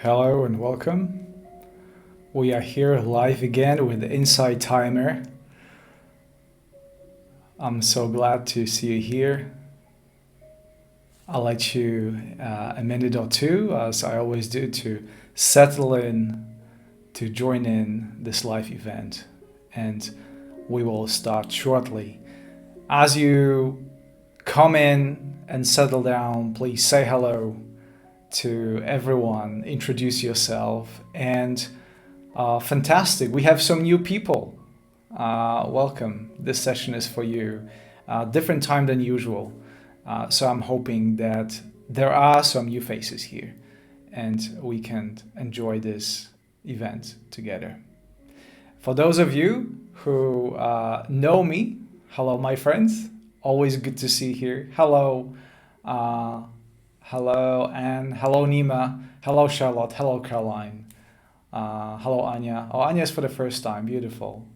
Hello and welcome. We are here live again with the Inside Timer. I'm so glad to see you here. I'll let you a minute or two, as I always do, to settle in, to join in this live event. And we will start shortly. As you come in and settle down, please say hello to everyone, introduce yourself, and fantastic, we have some new people. Welcome. This session is for you. Different time than usual. So I'm hoping that there are some new faces here and we can enjoy this event together. For those of you who know me, hello, my friends. Always good to see you here. Hello. Hello, Anne. Hello, Nima. Hello, Charlotte. Hello, Caroline. Hello, Anya. Oh, Anya is for the first time. Beautiful.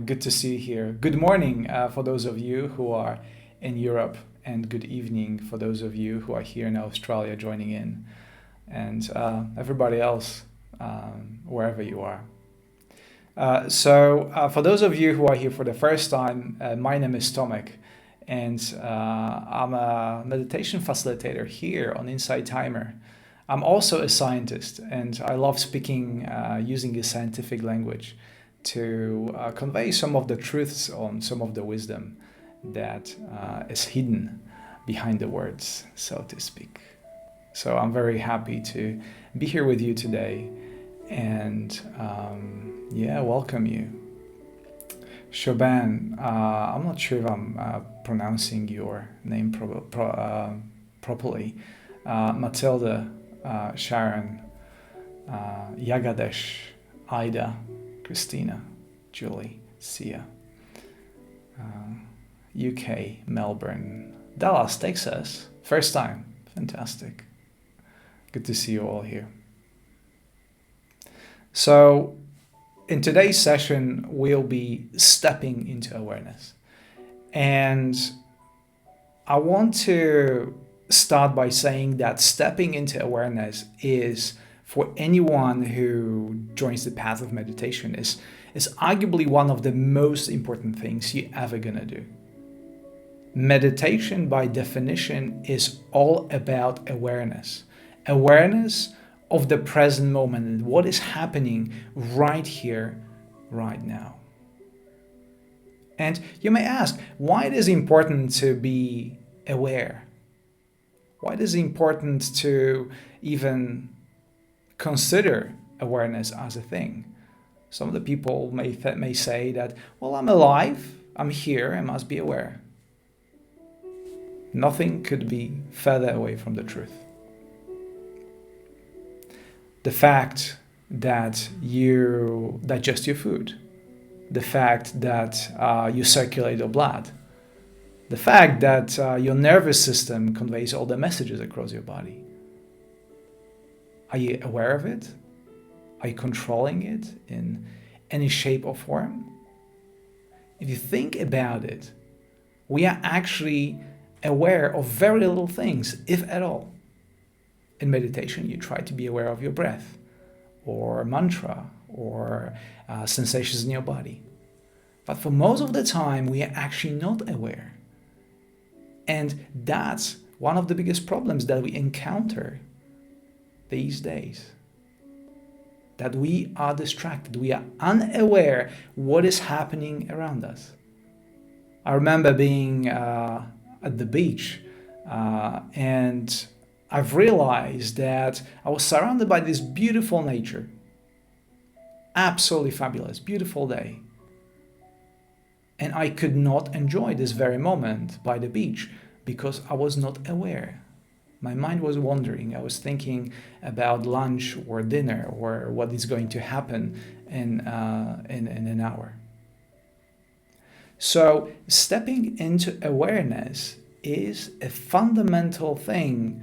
Good to see you here. Good morning for those of you who are in Europe, and good evening for those of you who are here in Australia joining in, and everybody else, wherever you are. So for those of you who are here for the first time, my name is Tomek. And I'm a meditation facilitator here on Inside Timer. I'm also a scientist, and I love speaking using a scientific language to convey some of the truths on some of the wisdom that is hidden behind the words, so to speak. So I'm very happy to be here with you today and welcome you. Shoban, I'm not sure if I'm pronouncing your name properly. Matilda, Sharon, Yagadesh, Ida, Christina, Julie, Sia, UK, Melbourne, Dallas, Texas. First time. Fantastic. Good to see you all here. So, in today's session, we'll be stepping into awareness. And I want to start by saying that stepping into awareness is, for anyone who joins the path of meditation, is arguably one of the most important things you're ever gonna do. Meditation, by definition, is all about awareness. Awareness of the present moment and what is happening right here, right now. And you may ask, why it is important to be aware? Why it is important to even consider awareness as a thing? Some of the people may say that, well, I'm alive, I'm here, I must be aware. Nothing could be further away from the truth. The fact that you digest your food, the fact that you circulate your blood, the fact that your nervous system conveys all the messages across your body. Are you aware of it? Are you controlling it in any shape or form? If you think about it, we are actually aware of very little things, if at all. In meditation, you try to be aware of your breath, or mantra, or sensations in your body. But for most of the time, we are actually not aware. And that's one of the biggest problems that we encounter these days. That we are distracted, we are unaware what is happening around us. I remember being at the beach and I've realized that I was surrounded by this beautiful nature. Absolutely fabulous, beautiful day. And I could not enjoy this very moment by the beach because I was not aware. My mind was wandering. I was thinking about lunch or dinner or what is going to happen in an hour. So stepping into awareness is a fundamental thing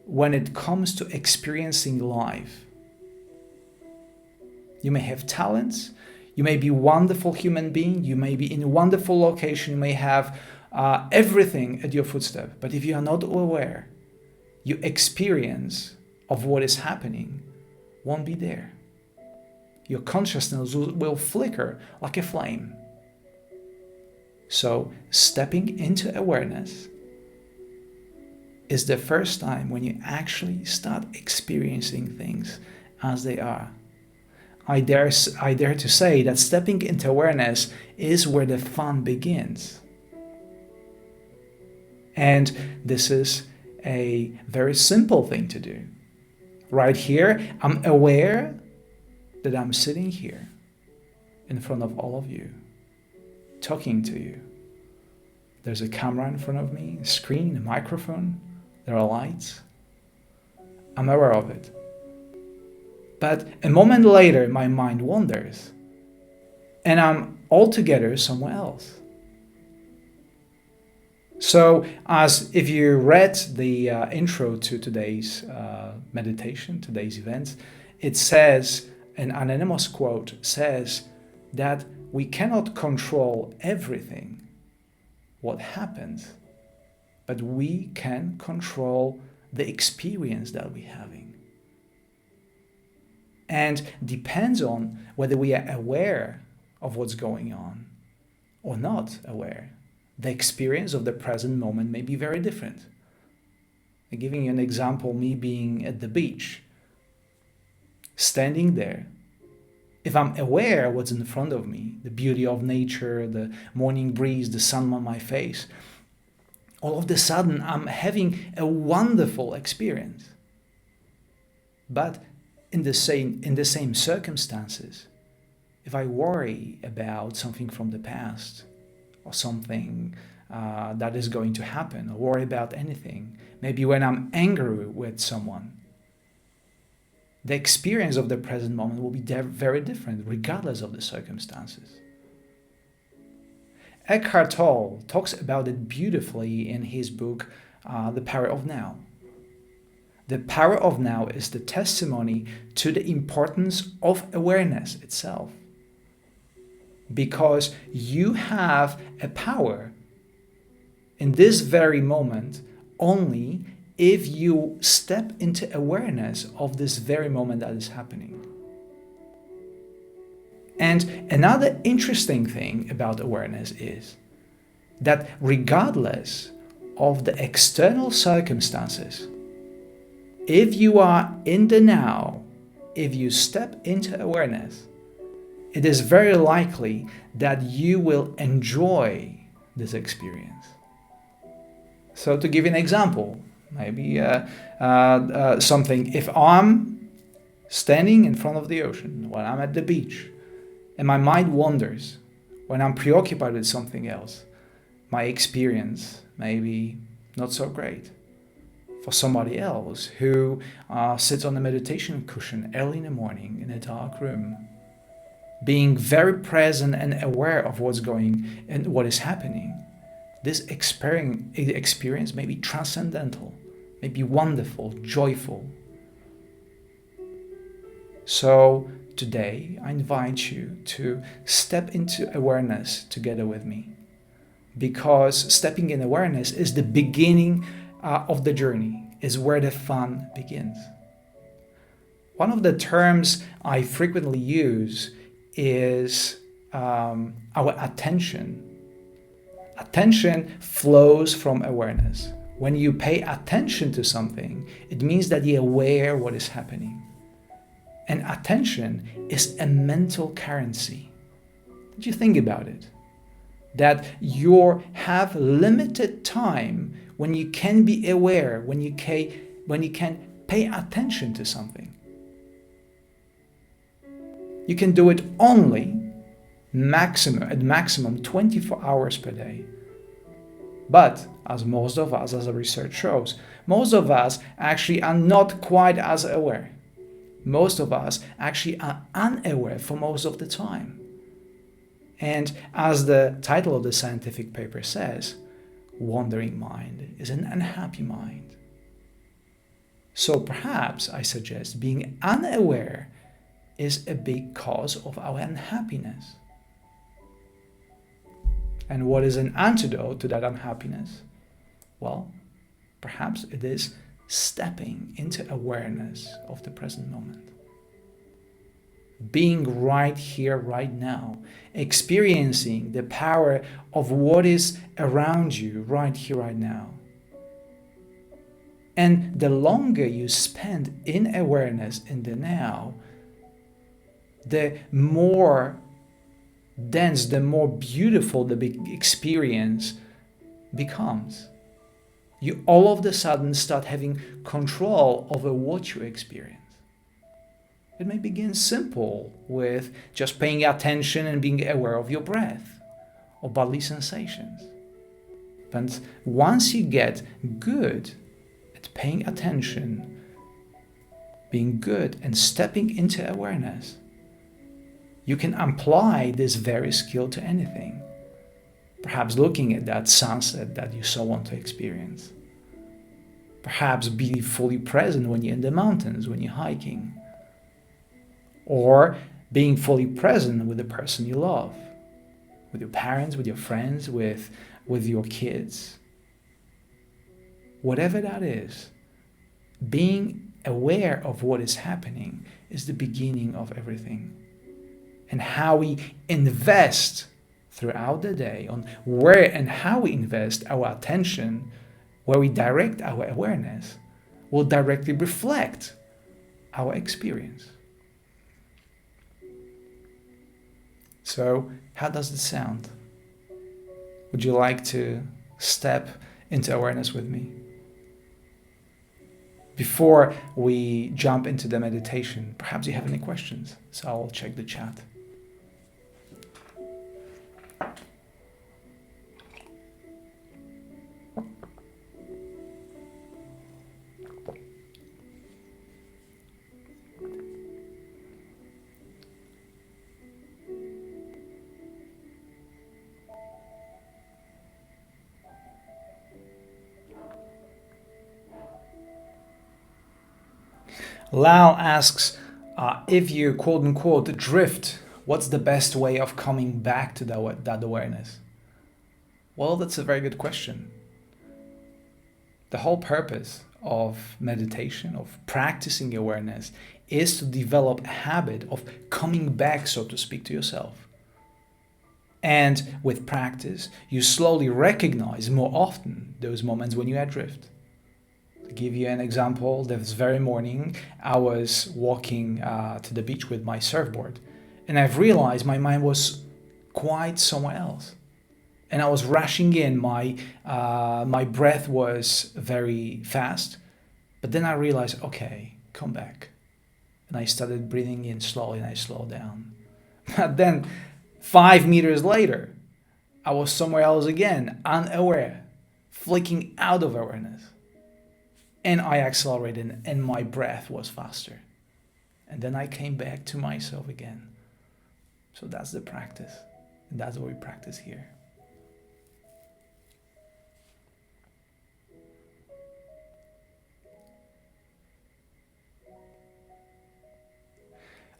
when it comes to experiencing life. You may have talents, you may be a wonderful human being, you may be in a wonderful location, you may have everything at your footstep, but if you are not aware, your experience of what is happening won't be there. Your consciousness will flicker like a flame. So stepping into awareness is the first time when you actually start experiencing things as they are. I dare to say that stepping into awareness is where the fun begins. And this is a very simple thing to do. Right here, I'm aware that I'm sitting here in front of all of you, talking to you. There's a camera in front of me, a screen, a microphone, there are lights. I'm aware of it. But a moment later, my mind wanders, and I'm altogether somewhere else. So, as if you read the intro to today's meditation, today's event, it says, an anonymous quote says that we cannot control everything what happens, but we can control the experience that we're having. And depends on whether we are aware of what's going on or not aware. The experience of the present moment may be very different. I'm giving you an example, me being at the beach, standing there. If I'm aware of what's in front of me, the beauty of nature, the morning breeze, the sun on my face, all of a sudden I'm having a wonderful experience. But in the same circumstances, if I worry about something from the past or something that is going to happen, or worry about anything, maybe when I'm angry with someone, the experience of the present moment will be very different regardless of the circumstances. Eckhart Tolle talks about it beautifully in his book, The Power of Now. The power of now is the testimony to the importance of awareness itself. Because you have a power in this very moment only if you step into awareness of this very moment that is happening. And another interesting thing about awareness is that regardless of the external circumstances, if you are in the now, if you step into awareness, it is very likely that you will enjoy this experience. So to give you an example, maybe something, if I'm standing in front of the ocean, when I'm at the beach, and my mind wanders, when I'm preoccupied with something else, my experience may be not so great. For somebody else who sits on a meditation cushion early in the morning in a dark room, being very present and aware of what's going and what is happening, this experience may be transcendental, may be wonderful, joyful. So today I invite you to step into awareness together with me, because stepping in awareness is the beginning of the journey, is where the fun begins. One of the terms I frequently use is our attention. Attention flows from awareness. When you pay attention to something, it means that you're aware what is happening. And attention is a mental currency. Did you think about it? That you have limited time when you can be aware, when you can pay attention to something. You can do it only at maximum 24 hours per day. But as most of us, as the research shows, most of us actually are not quite as aware. Most of us actually are unaware for most of the time. And as the title of the scientific paper says, wandering mind is an unhappy mind. So perhaps I suggest being unaware is a big cause of our unhappiness. And what is an antidote to that unhappiness? Well, perhaps it is stepping into awareness of the present moment. being right here, right now, experiencing the power of what is around you right here, right now. And the longer you spend in awareness in the now, the more dense, the more beautiful the big experience becomes. You all of a sudden start having control over what you experience. It may begin simple with just paying attention and being aware of your breath or bodily sensations. But once you get good at paying attention, being good and stepping into awareness, you can apply this very skill to anything. Perhaps looking at that sunset that you so want to experience. Perhaps be fully present when you're in the mountains, when you're hiking. Or being fully present with the person you love, with your parents, with your friends, with your kids. Whatever that is, being aware of what is happening is the beginning of everything. And how we invest throughout the day on where and how we invest our attention, where we direct our awareness, will directly reflect our experience. So, how does it sound? Would you like to step into awareness with me? Before we jump into the meditation, perhaps you have any questions, so I'll check the chat. Lau asks, if you quote-unquote drift, what's the best way of coming back to that awareness? Well, that's a very good question. The whole purpose of meditation, of practicing awareness, is to develop a habit of coming back, so to speak, to yourself. And with practice, you slowly recognize more often those moments when you adrift. To give you an example, this very morning I was walking to the beach with my surfboard, and I've realized my mind was quite somewhere else, and I was rushing in. My breath was very fast, but then I realized, okay, come back, and I started breathing in slowly, and I slowed down. But then 5 meters later, I was somewhere else again, unaware, flicking out of awareness. And I accelerated, and my breath was faster. And then I came back to myself again. So that's the practice. And that's what we practice here.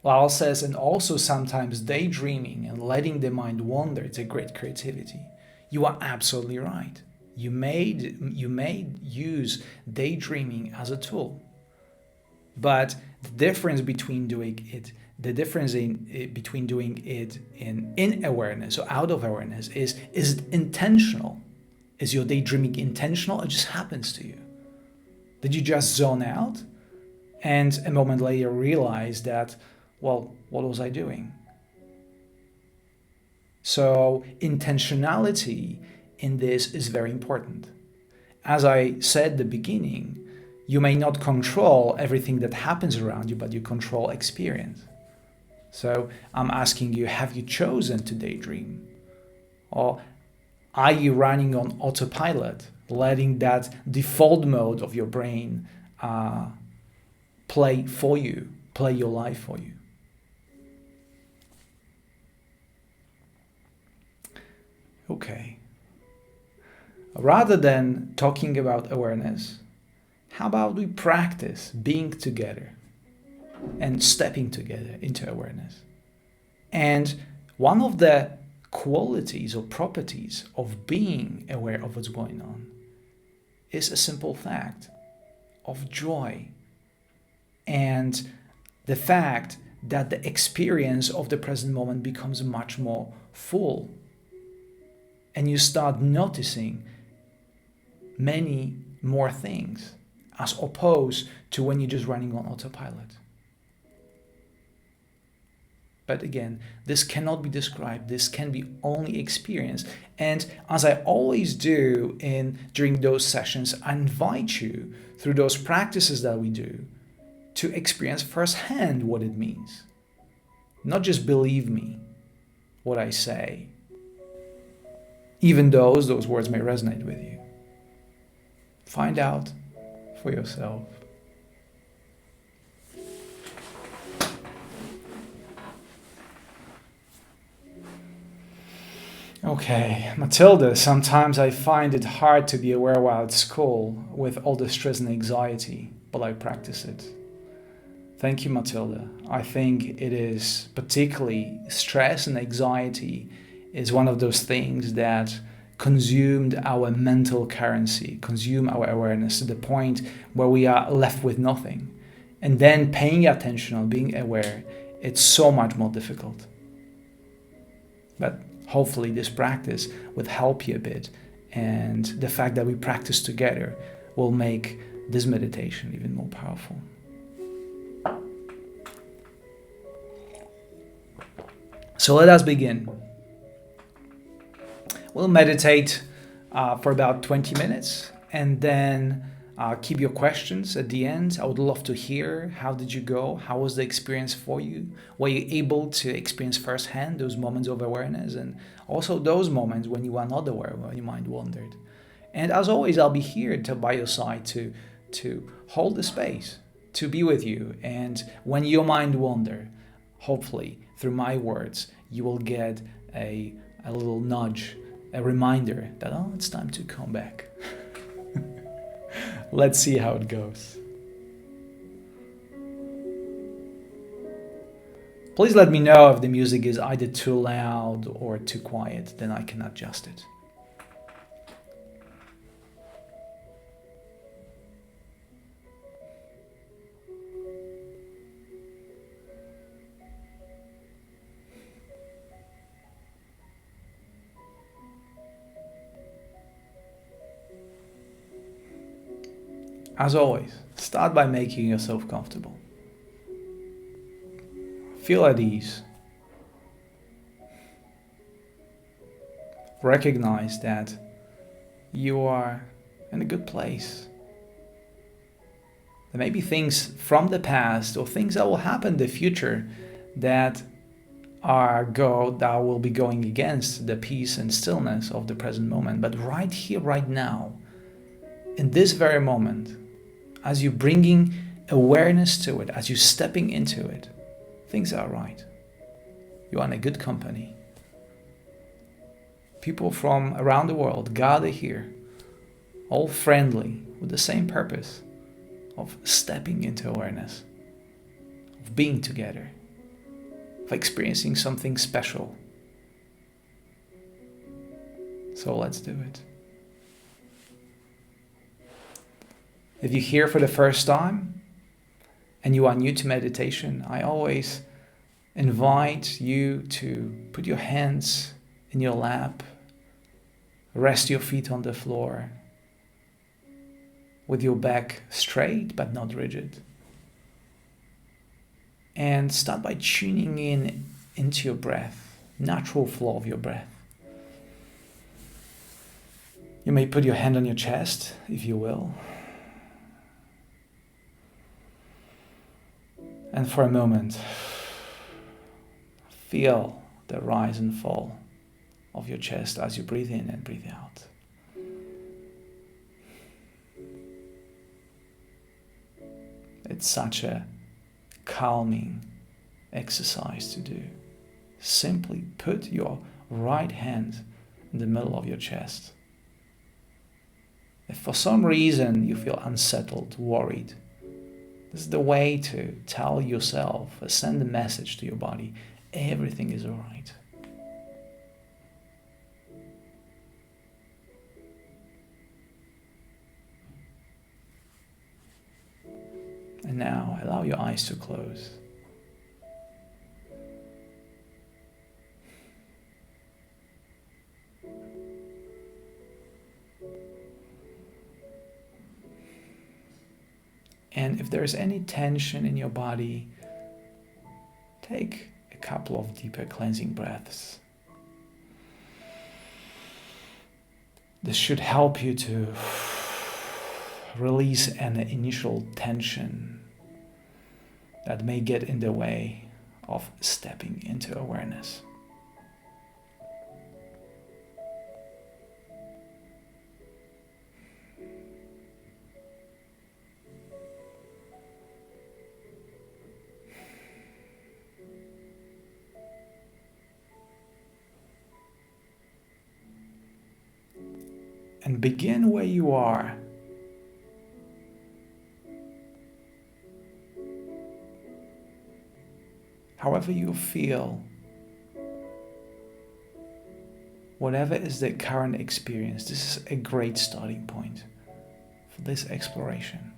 Lal says, and also sometimes daydreaming and letting the mind wander, it's a great creativity. You are absolutely right. You may use daydreaming as a tool, but the difference between doing it in awareness or out of awareness is it intentional? Is your daydreaming intentional, or just happens to you? Did you just zone out and a moment later realize that, well, what was I doing? So intentionality in this is very important. As I said at the beginning, you may not control everything that happens around you, but you control experience. So I'm asking you, have you chosen to daydream? Or are you running on autopilot, letting that default mode of your brain play for you, play your life for you? Okay. Rather than talking about awareness, how about we practice being together and stepping together into awareness? And one of the qualities or properties of being aware of what's going on is a simple fact of joy, and the fact that the experience of the present moment becomes much more full. And you start noticing many more things as opposed to when you're just running on autopilot. But again, this cannot be described. This can be only experienced. And as I always do during those sessions, I invite you through those practices that we do to experience firsthand what it means. Not just believe me, what I say, even though those words may resonate with you. Find out for yourself. Okay, Matilda, sometimes I find it hard to be aware while at school with all the stress and anxiety, but I practice it. Thank you, Matilda. I think it is particularly stress and anxiety is one of those things that consumed our mental currency, consume our awareness to the point where we are left with nothing. And then paying attention or being aware, it's so much more difficult. But hopefully this practice will help you a bit, and the fact that we practice together will make this meditation even more powerful. So let us begin. We'll meditate for about 20 minutes and then keep your questions at the end. I would love to hear, how did you go? How was the experience for you? Were you able to experience firsthand those moments of awareness, and also those moments when you are not aware, when your mind wandered? And as always, I'll be here by your side to hold the space, to be with you. And when your mind wander, hopefully through my words, you will get a little nudge, a reminder that, oh, it's time to come back. Let's see how it goes. Please let me know if the music is either too loud or too quiet, then I can adjust it. As always, start by making yourself comfortable. Feel at ease. Recognize that you are in a good place. There may be things from the past or things that will happen in the future that will be going against the peace and stillness of the present moment. But right here, right now, in this very moment, as you're bringing awareness to it, as you're stepping into it, things are right. You are in a good company. People from around the world gather here, all friendly, with the same purpose of stepping into awareness, of being together, of experiencing something special. So let's do it. If you're here for the first time and you are new to meditation, I always invite you to put your hands in your lap, rest your feet on the floor with your back straight but not rigid. And start by tuning into your breath, natural flow of your breath. You may put your hand on your chest if you will. And for a moment, feel the rise and fall of your chest as you breathe in and breathe out. It's such a calming exercise to do. Simply put your right hand in the middle of your chest. If for some reason you feel unsettled, worried, this is the way to tell yourself, send a message to your body, everything is all right. And now allow your eyes to close. And if there's any tension in your body, take a couple of deeper cleansing breaths. This should help you to release an initial tension that may get in the way of stepping into awareness. And begin where you are. However you feel, whatever is the current experience, this is a great starting point for this exploration.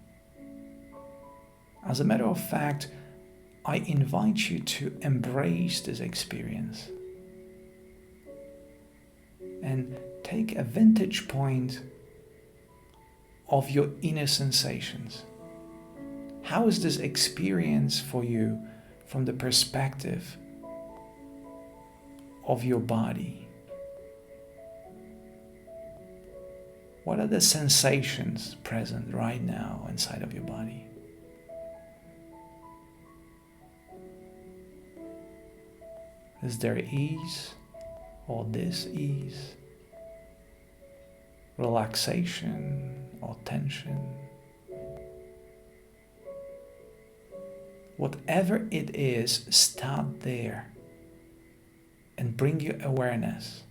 As a matter of fact, I invite you to embrace this experience and take a vantage point of your inner sensations. How is this experience for you from the perspective of your body? What are the sensations present right now inside of your body? Is there ease or dis-ease? Relaxation or tension? Whatever it is, start there and bring your awareness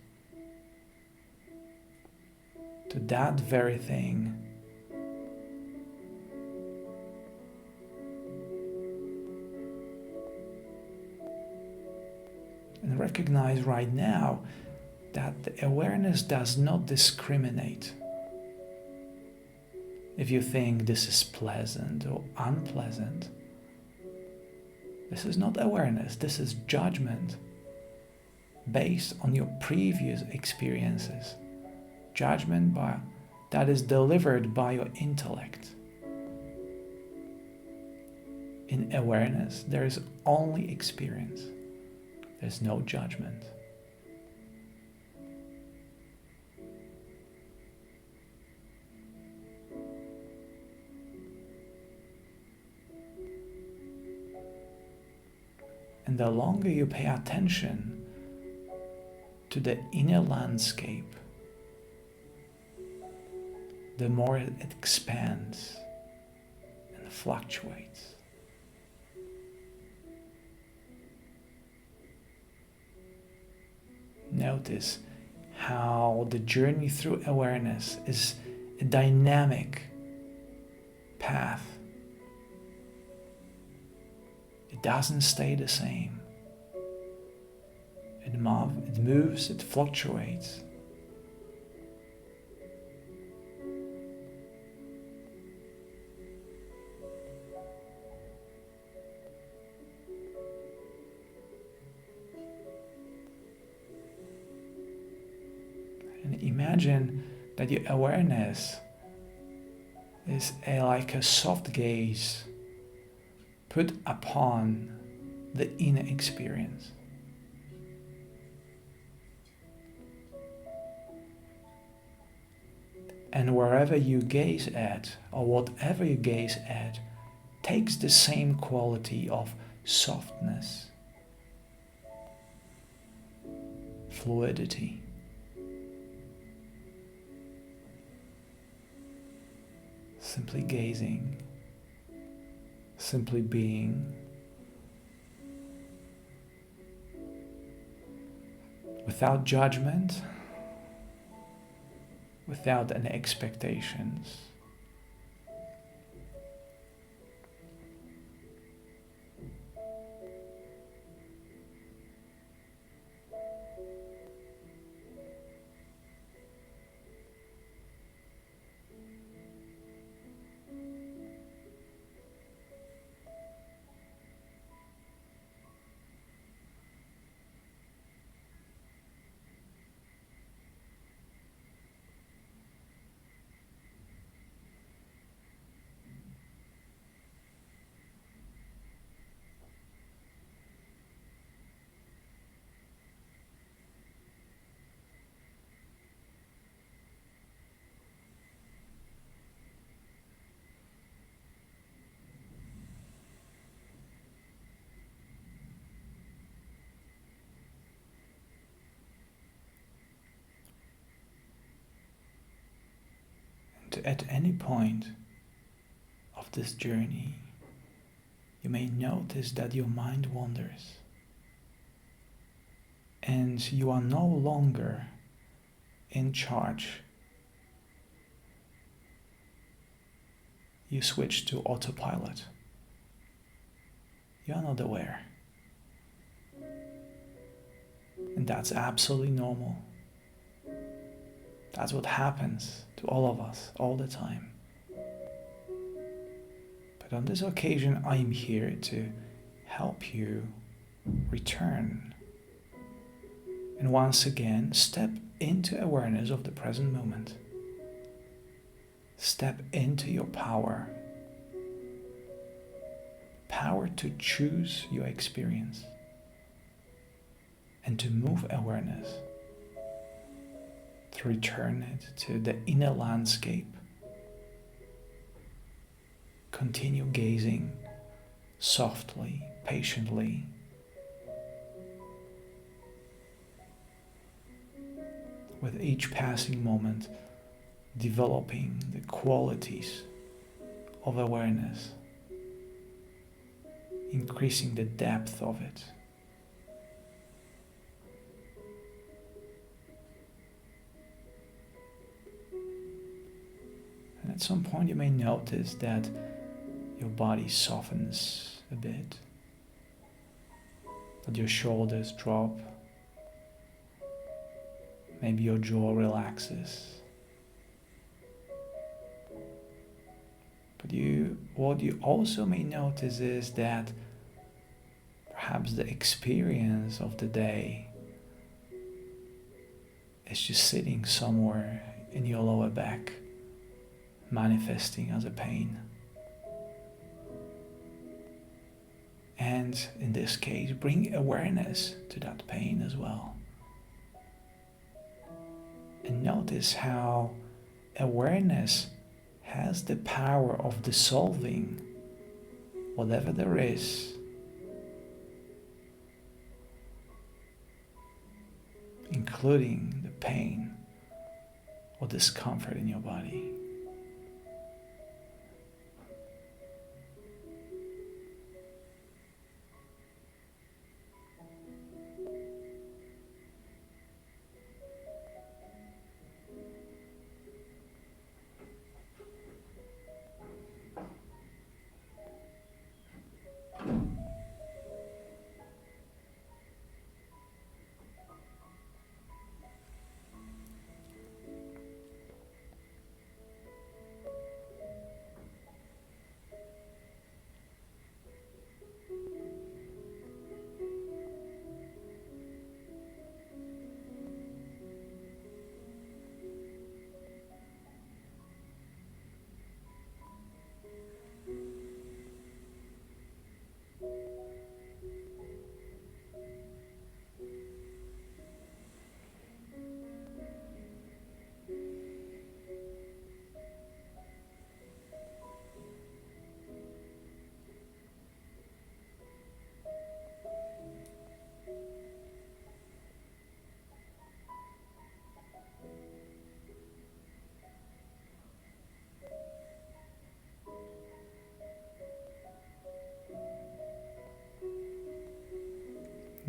to that very thing. And recognize right now that the awareness does not discriminate. If you think this is pleasant or unpleasant, this is not awareness, this is judgment based on your previous experiences. Judgment that is delivered by your intellect. In awareness, there is only experience. There's no judgment. And the longer you pay attention to the inner landscape, the more it expands and fluctuates. Notice how the journey through awareness is a dynamic path. It doesn't stay the same. It moves, it fluctuates. And imagine that your awareness is like a soft gaze put upon the inner experience. And wherever you gaze at, or whatever you gaze at, takes the same quality of softness, fluidity. Simply gazing, simply being, without judgment, without any expectations. that at any point of this journey, you may notice that your mind wanders and you are no longer in charge. You switch to autopilot. You are not aware. And that's absolutely normal. That's what happens to all of us all the time. But on this occasion, I am here to help you return and once again step into awareness of the present moment. Step into your power. Power to choose your experience and to move awareness, to return it to the inner landscape. Continue gazing softly, patiently. With each passing moment, developing the qualities of awareness, increasing the depth of it. And at some point you may notice that your body softens a bit, that your shoulders drop, maybe your jaw relaxes. But what you also may notice is that perhaps the experience of the day is just sitting somewhere in your lower back, manifesting as a pain. And in this case, bring awareness to that pain as well. And notice how awareness has the power of dissolving whatever there is, including the pain or discomfort in your body.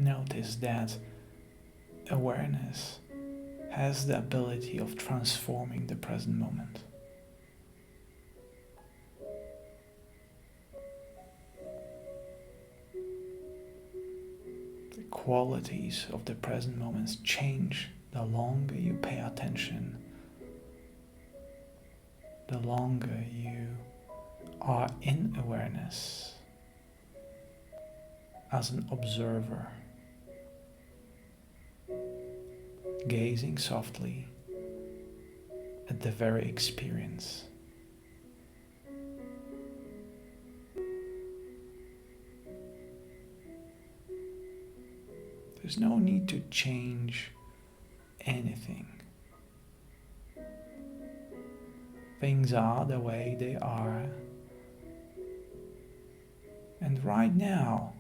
Notice that awareness has the ability of transforming the present moment. The qualities of the present moments change the longer you pay attention, the longer you are in awareness as an observer, gazing softly at the very experience. There's no need to change anything. Things are the way they are. And right now,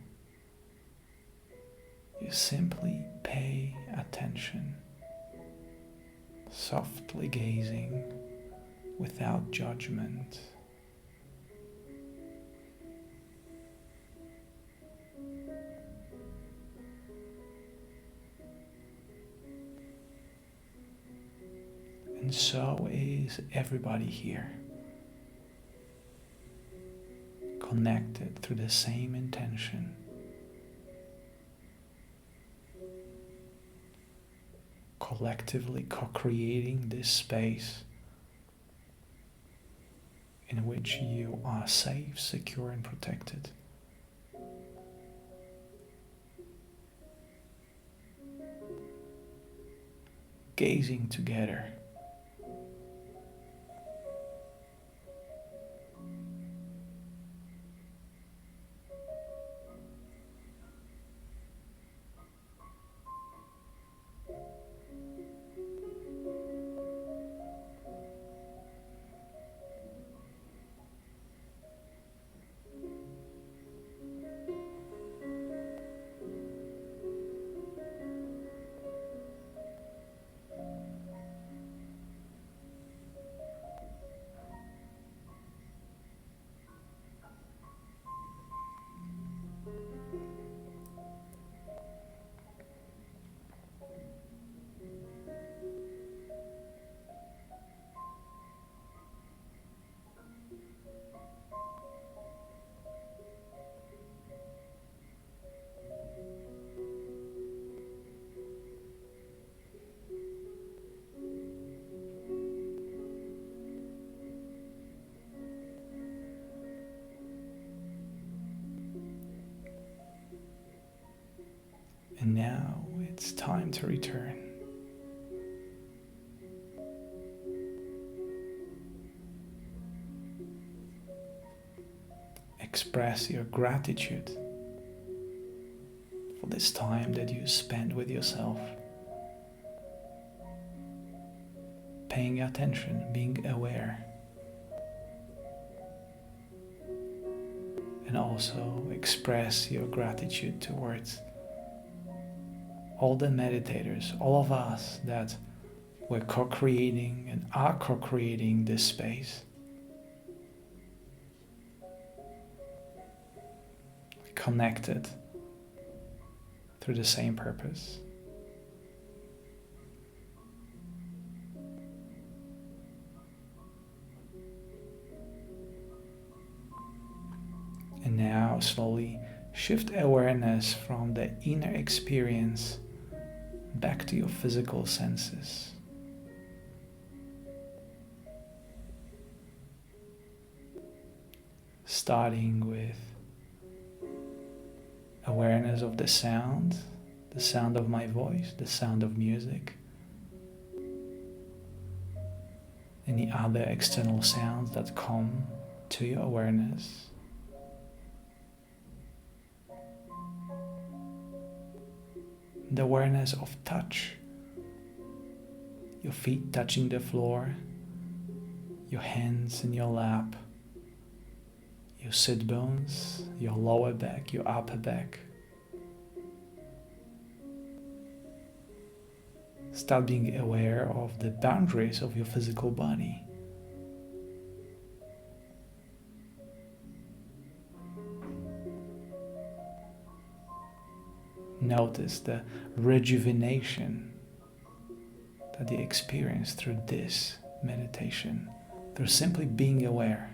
you simply pay attention, softly gazing without judgment. And so is everybody here, connected through the same intention. Collectively co-creating this space in which you are safe, secure, and protected. Gazing together. And now it's time to return. Express your gratitude for this time that you spend with yourself. Paying attention, being aware. And also express your gratitude towards all the meditators, all of us that we're co-creating and are co-creating this space. Connected through the same purpose. And now slowly shift awareness from the inner experience back to your physical senses. Starting with awareness of the sound of my voice, the sound of music, any other external sounds that come to your awareness. The awareness of touch, your feet touching the floor, your hands in your lap, your sit bones, your lower back, your upper back. Start being aware of the boundaries of your physical body. Notice the rejuvenation that you experience through this meditation, through simply being aware.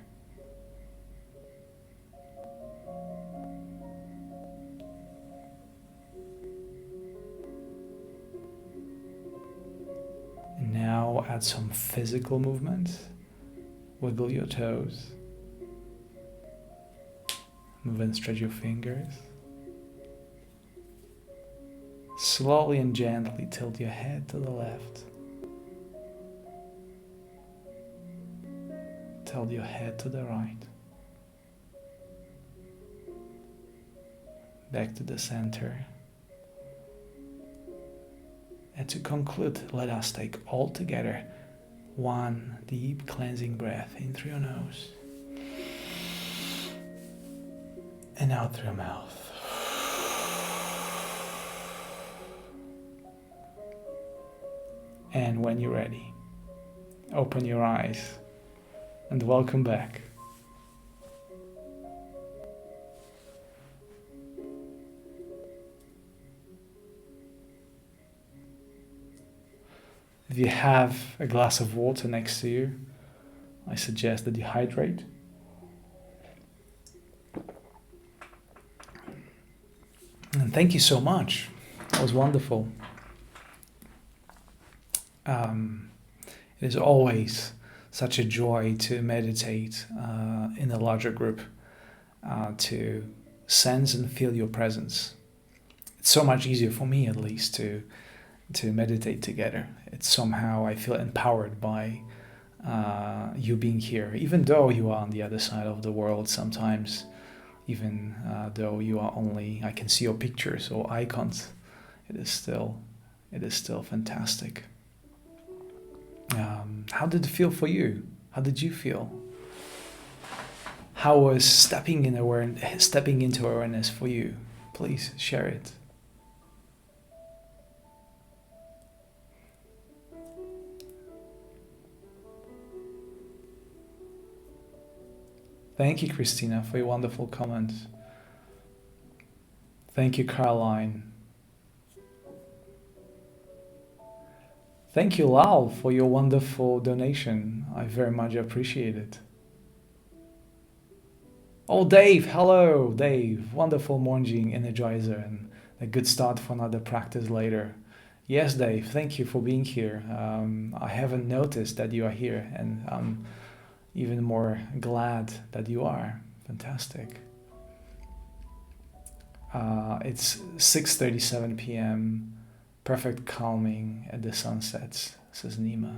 And now add some physical movement. Wiggle your toes. Move and stretch your fingers. Slowly and gently tilt your head to the left. Tilt your head to the right. Back to the center. And to conclude, let us take all together one deep cleansing breath in through your nose and out through your mouth. And when you're ready, open your eyes and welcome back. If you have a glass of water next to you, I suggest that you hydrate. And thank you so much. That was wonderful. It is always such a joy to meditate in a larger group, to sense and feel your presence. It's so much easier for me, at least, to meditate together. It's somehow I feel empowered by you being here, even though you are on the other side of the world sometimes, even though you are only, I can see your pictures or icons, it is still fantastic. How did it feel for you? How did you feel? How was stepping into awareness for you? Please share it. Thank you, Christina, for your wonderful comment. Thank you, Caroline. Thank you, Lal, for your wonderful donation. I very much appreciate it. Oh, Dave, hello, Dave. Wonderful morning energizer and a good start for another practice later. Yes, Dave, thank you for being here. I haven't noticed that you are here, and I'm even more glad that you are. Fantastic. It's 6:37 p.m. Perfect calming at the sunsets, says Nima.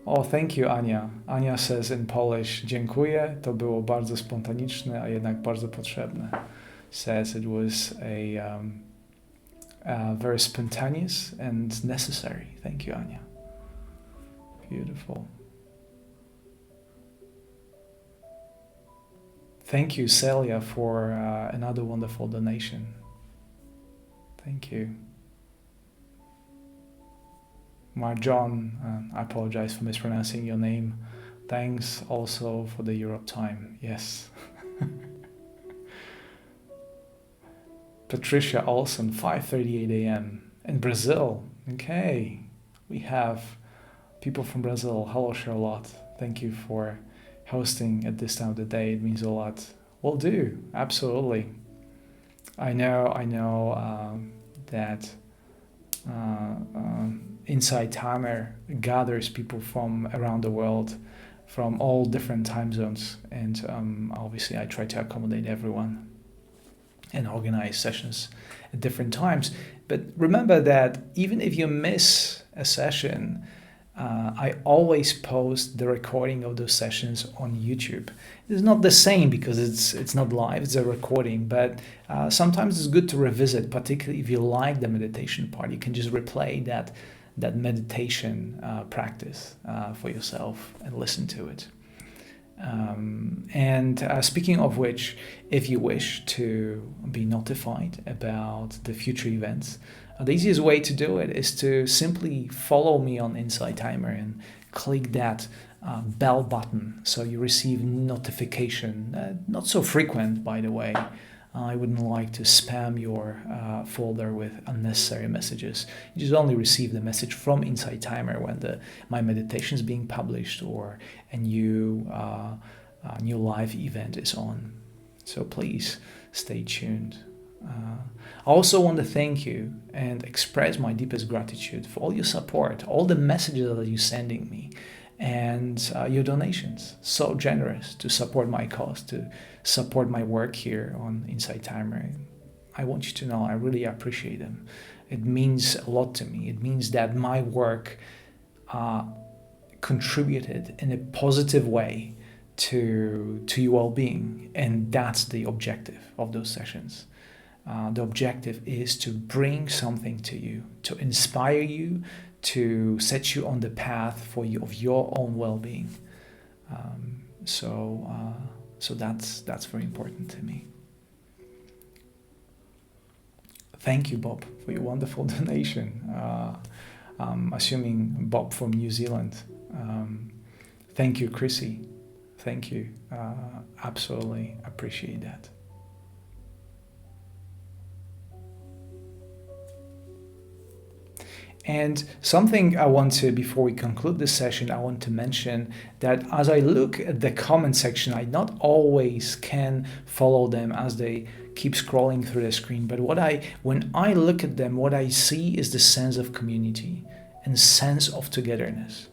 Oh, thank you, Ania. Ania says in Polish, dziękuję, to było bardzo spontaniczne, a jednak bardzo potrzebne. Says it was a very spontaneous and necessary. Thank you, Ania. Beautiful. Thank you, Celia, for another wonderful donation. Thank you. Marjon, I apologize for mispronouncing your name. Thanks also for the Europe time. Yes. Patricia Olsen, 5:38 a.m. in Brazil. Okay. We have people from Brazil. Hello, Charlotte. Thank you for hosting at this time of the day. It means a lot. Will do. Absolutely. I know that Inside Timer gathers people from around the world, from all different time zones, and obviously I try to accommodate everyone and organize sessions at different times. But remember that even if you miss a session, I always post the recording of those sessions on YouTube. It's not the same because it's not live, it's a recording, but sometimes it's good to revisit, particularly if you like the meditation part. You can just replay that meditation practice for yourself and listen to it. Speaking of which, if you wish to be notified about the future events, the easiest way to do it is to simply follow me on Inside Timer and click that bell button so you receive notification. Not so frequent, by the way. I wouldn't like to spam your folder with unnecessary messages. You just only receive the message from Inside Timer when my meditation is being published or a new live event is on. So please stay tuned. I also want to thank you and express my deepest gratitude for all your support, all the messages that you're sending me, and your donations. So generous to support my cause, to support my work here on Inside Timer. I want you to know I really appreciate them. It means a lot to me. It means that my work contributed in a positive way to your well-being, and that's the objective of those sessions. The objective is to bring something to you, to inspire you, to set you on the path of your own well-being. So that's very important to me. Thank you, Bob, for your wonderful donation. I'm assuming Bob from New Zealand. Thank you, Chrissy. Thank you. Absolutely appreciate that. And something I want to, before we conclude this session, I want to mention that as I look at the comment section, I not always can follow them as they keep scrolling through the screen. But when I look at them, what I see is the sense of community and sense of togetherness,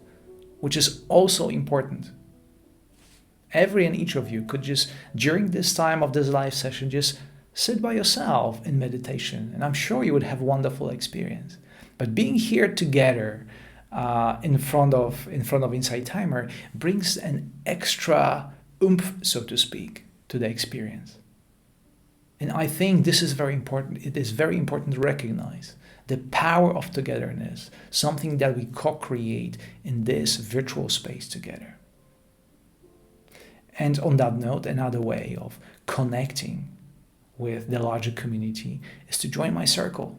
which is also important. Every and each of you could just, during this time of this live session, just sit by yourself in meditation, and I'm sure you would have a wonderful experience. But being here together in front of Insight Timer brings an extra oomph, so to speak, to the experience. And I think this is very important. It is very important to recognize the power of togetherness, something that we co-create in this virtual space together. And on that note, another way of connecting with the larger community is to join my circle.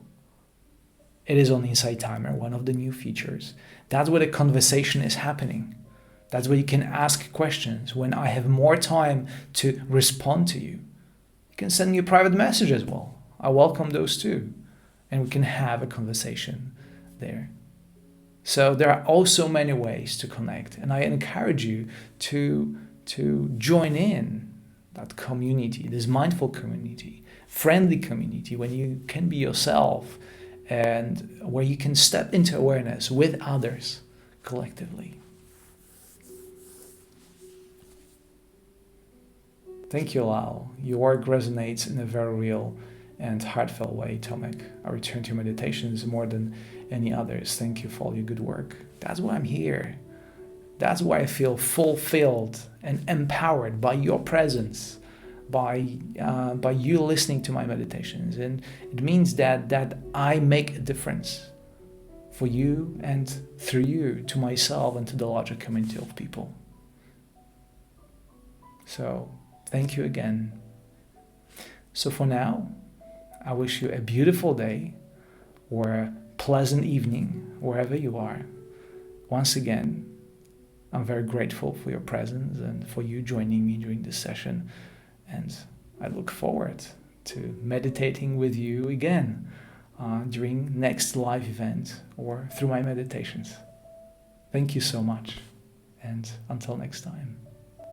It is on Insight Timer, one of the new features. That's where the conversation is happening. That's where you can ask questions. When I have more time to respond to you, you can send me a private message as well. I welcome those too. And we can have a conversation there. So there are also many ways to connect. And I encourage you to join in that community, this mindful community, friendly community, when you can be yourself, and where you can step into awareness with others collectively. Thank you, Lal. Your work resonates in a very real and heartfelt way, Tomek. I return to meditations more than any others. Thank you for all your good work. That's why I'm here. That's why I feel fulfilled and empowered by your presence, by you listening to my meditations. And it means that I make a difference for you and through you to myself and to the larger community of people. So thank you again. So for now, I wish you a beautiful day or a pleasant evening wherever you are. Once again, I'm very grateful for your presence and for you joining me during this session. And I look forward to meditating with you again during next live event or through my meditations. Thank you so much, and until next time.